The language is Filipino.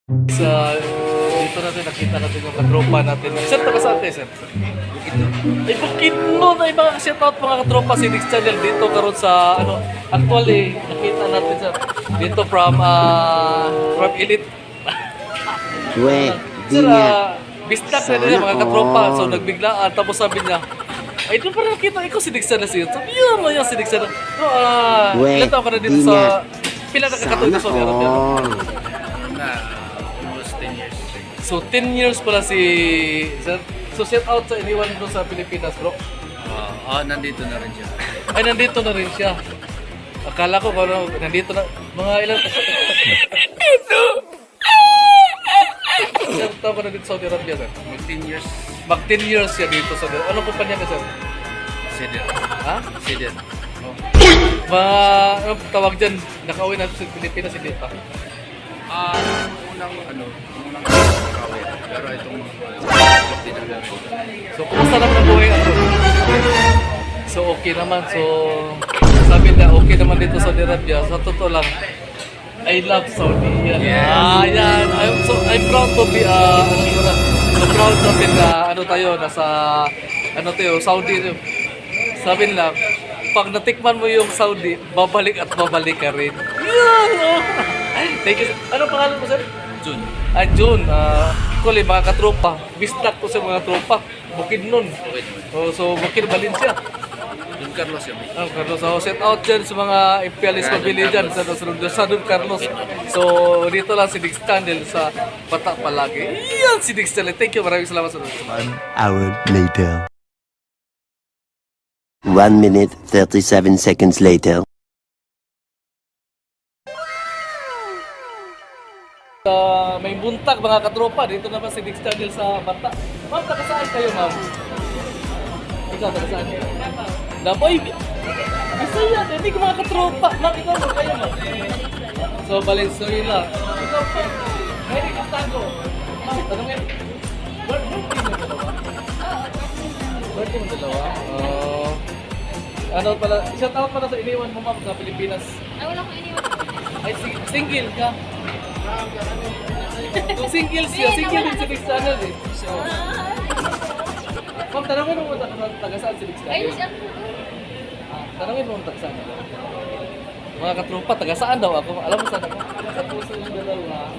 Sa dito natin nakita natin yung katropa natin. Sir, taga saan kayo, sir? Ay, Bukidnon! Ay, mga shout out mga katropa si Next Channel dito karon sa ano, actually nakita natin sir dito from Elite. We, di Sir, nga. bistak na nila mga katropa. So nagbiglaan tapos sabi niya, ay doon pa nakita ikaw si Next Channel siya. Sabi yun mo yan si Next Channel. So, We, ilan taon ka na dito di sa nga. pila na kakatulog sa Saudi Arabia? Na almost 10 years. So 10 years pala si sir. So shout out sa anyone doon sa Pilipinas, bro. Nandito na rin siya. Ay, nandito na rin siya. Akala ko kung nandito na, mga ilang... Sir, tao ka na dito sa Saudi Arabia, sir? Mag 10 years. Mag 10 years siya dito sa Saudi Arabia. Anong kumpanya ka, sir? Cedar. Ha? Cedar. Oh. Mga, ano tawag dyan, nakauwi na sa Pilipinas, hindi pa. Unang kawin. Pero itong hindi na gawin. So, kumusta naman ang buhay ako? So, okay naman. So, sabi na, okay naman dito sa Saudi Arabia. Sa totoo lang, I love Saudi. Yan. Yes. Yan. I'm proud to be, so proud natin na, ano tayo, nasa, ano tayo, Saudi. Sabi nila, pag natikman mo yung Saudi, babalik at babalik ka rin. Yan! Oh. Thank you. Ano pangalan mo, sir? June. June, actually mga katropa, bistak ko sa mga tropa, Bukidnon. Okay naman. So Bukid Valencia. Don Carlos yan. Carlos, so set out dyan sa mga imperialist family dyan sa Don Carlos. So dito lang si Dix Channel sa Bata Palagi. Yan si Dix Channel. Thank you, maraming salamat sa 1 hour later. 1 minute 37 seconds later. May buntag mga katropa. Dito naman si Dix Channel sa Bata. Ma'am, taga saan kayo, ma'am? Ikaw, taga saan kayo? Laboy! Bisaya, hindi ko mga katropa. Ma'am, ikaw mo kayo, ma'am. So, Valenzuela. Ikaw pa. May nagkastago. Ma'am, tanongin. Birthday mo dalawa? Birthday mo dalawa? Ano pala, shout out pala sa iniwan mo, ma'am, sa Pilipinas. Ay, wala akong iniwan. Ay, single ka. Kung single siya, single din si Dix Channel eh. So, ma'am, tanongin mo taga saan si Dix Ay, Channel? siya. Tanongin mo taga saan ako. Mga katropa, taga saan daw ako? Alam mo saan ako? Sa puso yung dalawa.